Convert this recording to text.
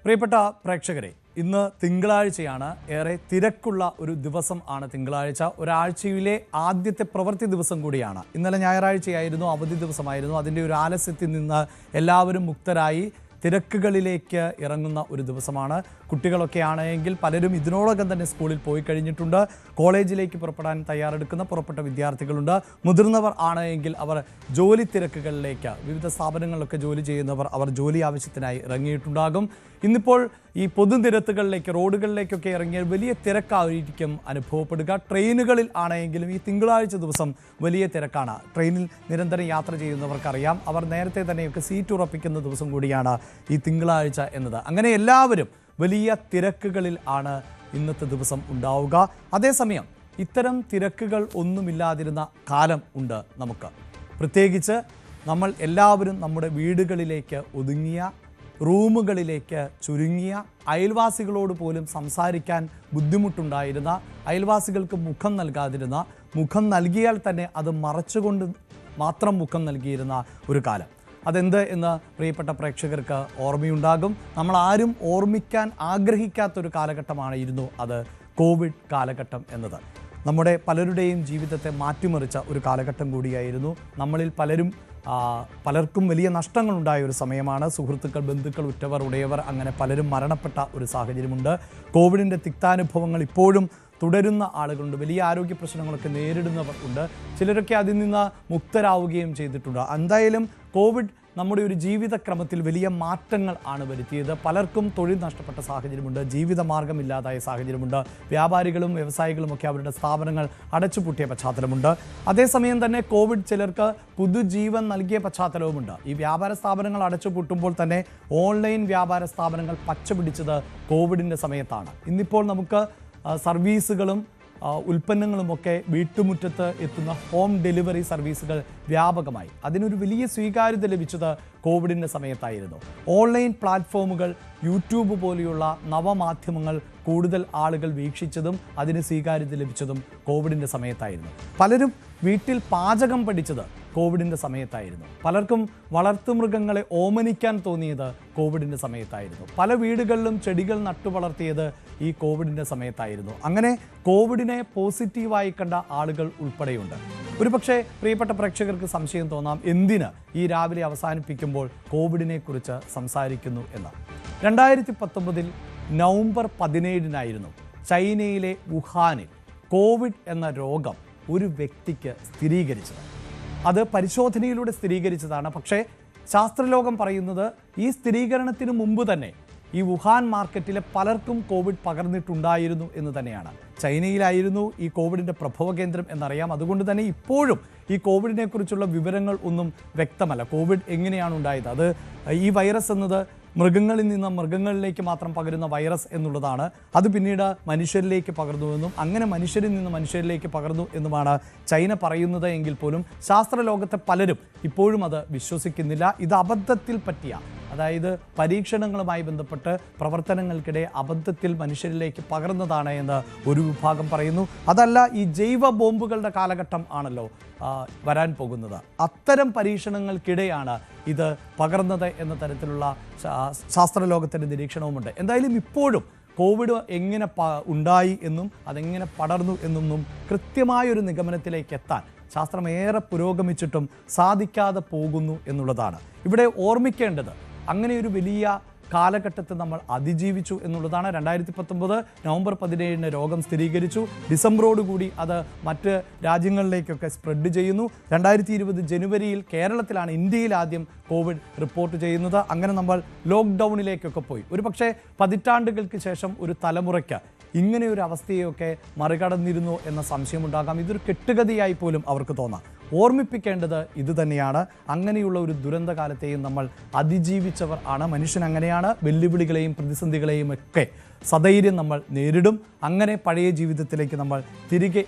പ്രിയപ്പെട്ട പ്രേക്ഷകരെ, ഇന്ന് തിങ്കളാഴ്ചയാണ്. ഏറെ തിരക്കുള്ള ഒരു ദിവസം ആണ് തിങ്കളാഴ്ച. ഒരാഴ്ചയിലെ ആദ്യത്തെ പ്രവൃത്തി ദിവസം കൂടിയാണ്. ഇന്നലെ ഞായറാഴ്ചയായിരുന്നു, അവധി ദിവസമായിരുന്നു. അതിൻ്റെ ഒരു ആലസ്യത്തിൽ നിന്ന് എല്ലാവരും മുക്തരായി തിരക്കുകളിലേക്ക് ഇറങ്ങുന്ന ഒരു ദിവസമാണ്. കുട്ടികളൊക്കെ ആണെങ്കിൽ പലരും ഇതിനോടകം തന്നെ സ്കൂളിൽ പോയി കഴിഞ്ഞിട്ടുണ്ട്. കോളേജിലേക്ക് പുറപ്പെട്ട വിദ്യാർത്ഥികളുണ്ട്. മുതിർന്നവർ ആണെങ്കിൽ അവർ ജോലി തിരക്കുകളിലേക്ക്, വിവിധ സ്ഥാപനങ്ങളിലൊക്കെ ജോലി ചെയ്യുന്നവർ അവർ ജോലി ആവശ്യത്തിനായി ഇറങ്ങിയിട്ടുണ്ടാകും. ഇന്നിപ്പോൾ ഈ പൊതുനിരത്തുകളിലേക്ക്, റോഡുകളിലേക്കൊക്കെ ഇറങ്ങിയാൽ വലിയ തിരക്കായിരിക്കും അനുഭവപ്പെടുക. ട്രെയിനുകളിൽ ആണെങ്കിലും ഈ തിങ്കളാഴ്ച ദിവസം വലിയ തിരക്കാണ്. ട്രെയിനിൽ നിരന്തരം യാത്ര ചെയ്യുന്നവർക്കറിയാം, അവർ നേരത്തെ തന്നെയൊക്കെ സീറ്റ് ഉറപ്പിക്കുന്ന ദിവസം കൂടിയാണ് ഈ തിങ്കളാഴ്ച എന്നത്. അങ്ങനെ എല്ലാവരും വലിയ തിരക്കുകളിൽ ആണ് ഇന്നത്തെ ദിവസം ഉണ്ടാവുക. അതേസമയം ഇത്തരം തിരക്കുകൾ ഒന്നുമില്ലാതിരുന്ന കാലം ഉണ്ട് നമുക്ക്. പ്രത്യേകിച്ച് നമ്മൾ എല്ലാവരും നമ്മുടെ വീടുകളിലേക്ക് ഒതുങ്ങിയ, റൂമുകളിലേക്ക് ചുരുങ്ങിയ, അയൽവാസികളോട് പോലും സംസാരിക്കാൻ ബുദ്ധിമുട്ടുണ്ടായിരുന്ന, അയൽവാസികൾക്ക് മുഖം നൽകാതിരുന്ന, മുഖം നൽകിയാൽ തന്നെ അത് മറച്ചുകൊണ്ട് മാത്രം മുഖം നൽകിയിരുന്ന ഒരു കാലം. അതെന്ത് എന്ന് പ്രിയപ്പെട്ട പ്രേക്ഷകർക്ക് ഓർമ്മയുണ്ടാകും. നമ്മൾ ആരും ഓർമ്മിക്കാൻ ആഗ്രഹിക്കാത്തൊരു കാലഘട്ടമായിരുന്നു അത്, കോവിഡ് കാലഘട്ടം എന്നത്. നമ്മുടെ പലരുടെയും ജീവിതത്തെ മാറ്റിമറിച്ച ഒരു കാലഘട്ടം കൂടിയായിരുന്നു. നമ്മളിൽ പലർക്കും വലിയ നഷ്ടങ്ങളുണ്ടായ ഒരു സമയമാണ്. സുഹൃത്തുക്കൾ, ബന്ധുക്കൾ, ഉറ്റവർ, ഉടയവർ, അങ്ങനെ പലരും മരണപ്പെട്ട ഒരു സാഹചര്യമുണ്ട്. കോവിഡിൻ്റെ തിക്താനുഭവങ്ങൾ ഇപ്പോഴും തുടരുന്ന ആളുകളുണ്ട്. വലിയ ആരോഗ്യ പ്രശ്നങ്ങളൊക്കെ നേരിടുന്നവർ ഉണ്ട്. ചിലരൊക്കെ അതിൽ നിന്ന് മുക്തരാവുകയും ചെയ്തിട്ടുണ്ട്. എന്തായാലും കോവിഡ് നമ്മുടെ ഒരു ജീവിതക്രമത്തിൽ വലിയ മാറ്റങ്ങൾ ആണ് വരുത്തിയത്. പലർക്കും തൊഴിൽ നഷ്ടപ്പെട്ട സാഹചര്യമുണ്ട്, ജീവിതമാർഗമില്ലാതായ സാഹചര്യമുണ്ട്. വ്യാപാരികളും വ്യവസായികളും ഒക്കെ അവരുടെ സ്ഥാപനങ്ങൾ അടച്ചുപൂട്ടിയ പശ്ചാത്തലമുണ്ട്. അതേസമയം തന്നെ കോവിഡ് ചിലർക്ക് പുതുജീവൻ നൽകിയ പശ്ചാത്തലവുമുണ്ട്. ഈ വ്യാപാര സ്ഥാപനങ്ങൾ അടച്ചുപൂട്ടുമ്പോൾ തന്നെ ഓൺലൈൻ വ്യാപാര സ്ഥാപനങ്ങൾ പച്ചപിടിച്ചത് കോവിഡിൻ്റെ സമയത്താണ്. ഇന്നിപ്പോൾ നമുക്ക് സർവീസുകളും ഉൽപ്പന്നങ്ങളുമൊക്കെ വീട്ടുമുറ്റത്ത് എത്തുന്ന ഹോം ഡെലിവറി സർവീസുകൾ വ്യാപകമായി. അതിനൊരു വലിയ സ്വീകാര്യത ലഭിച്ചത് കോവിഡിൻ്റെ സമയത്തായിരുന്നു. ഓൺലൈൻ പ്ലാറ്റ്ഫോമുകൾ, യൂട്യൂബ് പോലെയുള്ള നവമാധ്യമങ്ങൾ കൂടുതൽ ആളുകൾ വീക്ഷിച്ചതും അതിന് സ്വീകാര്യത ലഭിച്ചതും കോവിഡിൻ്റെ സമയത്തായിരുന്നു. പലരും വീട്ടിൽ പാചകം പഠിച്ചത് കോവിഡിൻ്റെ സമയത്തായിരുന്നു. പലർക്കും വളർത്തുമൃഗങ്ങളെ ഓമനിക്കാൻ തോന്നിയത് കോവിഡിൻ്റെ സമയത്തായിരുന്നു. പല വീടുകളിലും ചെടികൾ നട്ടുവളർത്തിയത് ഈ കോവിഡിൻ്റെ സമയത്തായിരുന്നു. അങ്ങനെ കോവിഡിനെ പോസിറ്റീവായി കണ്ട ആളുകൾ ഉൾപ്പെടെയുണ്ട്. ഒരുപക്ഷെ പ്രിയപ്പെട്ട പ്രേക്ഷകർക്ക് സംശയം തോന്നാം, എന്തിന് ഈ രാവിലെ അവസാനിപ്പിക്കുമ്പോൾ കോവിഡിനെ കുറിച്ച് സംസാരിക്കുന്നു എന്ന്. 2019 നവംബർ 17 ചൈനയിലെ വുഹാനിൽ കോവിഡ് എന്ന രോഗം ഒരു വ്യക്തിക്ക് സ്ഥിരീകരിച്ചത്. അത് പരിശോധനയിലൂടെ സ്ഥിരീകരിച്ചതാണ്. പക്ഷേ ശാസ്ത്രലോകം പറയുന്നത് ഈ സ്ഥിരീകരണത്തിന് മുമ്പ് തന്നെ ഈ വുഹാൻ മാർക്കറ്റിലെ പലർക്കും കോവിഡ് പകർന്നിട്ടുണ്ടായിരുന്നു എന്ന് തന്നെയാണ്. ചൈനയിലായിരുന്നു ഈ കോവിഡിൻ്റെ പ്രഭവ കേന്ദ്രം എന്നറിയാം. അതുകൊണ്ട് തന്നെ ഇപ്പോഴും ഈ കോവിഡിനെ കുറിച്ചുള്ള വിവരങ്ങൾ ഒന്നും വ്യക്തമല്ല. കോവിഡ് എങ്ങനെയാണ് ഉണ്ടായത്, അത് ഈ വൈറസ് എന്നത് മൃഗങ്ങളിൽ നിന്ന് മൃഗങ്ങളിലേക്ക് മാത്രം പകരുന്ന വൈറസ് എന്നുള്ളതാണ്. അത് പിന്നീട് മനുഷ്യരിലേക്ക് പകർന്നുവെന്നും അങ്ങനെ മനുഷ്യരിൽ നിന്ന് മനുഷ്യരിലേക്ക് പകർന്നു എന്നുമാണ് ചൈന പറയുന്നത്. എങ്കിൽ പോലും ശാസ്ത്രലോകത്തെ പലരും ഇപ്പോഴും അത് വിശ്വസിക്കുന്നില്ല. ഇത് അബദ്ധത്തിൽ പറ്റിയ, അതായത് പരീക്ഷണങ്ങളുമായി ബന്ധപ്പെട്ട് പ്രവർത്തനങ്ങൾക്കിടെ അബദ്ധത്തിൽ മനുഷ്യരിലേക്ക് പകർന്നതാണ് എന്ന് ഒരു വിഭാഗം പറയുന്നു. അതല്ല, ഈ ജൈവ ബോംബുകളുടെ കാലഘട്ടം ആണല്ലോ വരാൻ പോകുന്നത്. അത്തരം പരീക്ഷണങ്ങൾക്കിടെയാണ് ഇത് പകർന്നത് എന്ന തരത്തിലുള്ള ശാസ്ത്രലോകത്തിൻ്റെ നിരീക്ഷണവുമുണ്ട്. എന്തായാലും ഇപ്പോഴും കോവിഡ് എങ്ങനെ ഉണ്ടായി എന്നും അതെങ്ങനെ പടർന്നു എന്നൊന്നും കൃത്യമായൊരു നിഗമനത്തിലേക്ക് എത്താൻ ശാസ്ത്രം ഏറെ പുരോഗമിച്ചിട്ടും സാധിക്കാതെ പോകുന്നു എന്നുള്ളതാണ്. ഇവിടെ ഓർമ്മിക്കേണ്ടത്, അങ്ങനെ ഒരു വലിയ കാലഘട്ടത്തെ നമ്മൾ അതിജീവിച്ചു എന്നുള്ളതാണ്. 2019 നവംബർ 17 രോഗം സ്ഥിരീകരിച്ചു. ഡിസംബറോടുകൂടി അത് മറ്റ് രാജ്യങ്ങളിലേക്കൊക്കെ സ്പ്രെഡ് ചെയ്യുന്നു. 2020 ജനുവരിയിൽ കേരളത്തിലാണ്, ഇന്ത്യയിൽ ആദ്യം കോവിഡ് റിപ്പോർട്ട് ചെയ്യുന്നത്. അങ്ങനെ നമ്മൾ ലോക്ക്ഡൗണിലേക്കൊക്കെ പോയി. ഒരു പക്ഷേ പതിറ്റാണ്ടുകൾക്ക് ശേഷം ഒരു തലമുറയ്ക്ക് ഇങ്ങനെ ഒരു അവസ്ഥയൊക്കെ മറികടന്നിരുന്നു എന്ന സംശയമുണ്ടാകാം. ഇതൊരു കെട്ടുകഥയായി പോലും അവർക്ക് തോന്നാം. ഓർമ്മിപ്പിക്കേണ്ടത് ഇത് തന്നെയാണ്. അങ്ങനെയുള്ള ഒരു ദുരന്തകാലത്തെയും നമ്മൾ അതിജീവിച്ചവർ ആണ്. മനുഷ്യൻ അങ്ങനെയാണ്. വെല്ലുവിളികളെയും പ്രതിസന്ധികളെയും ഒക്കെ സധൈര്യം നമ്മൾ നേരിടും. അങ്ങനെ പഴയ ജീവിതത്തിലേക്ക് നമ്മൾ തിരികെ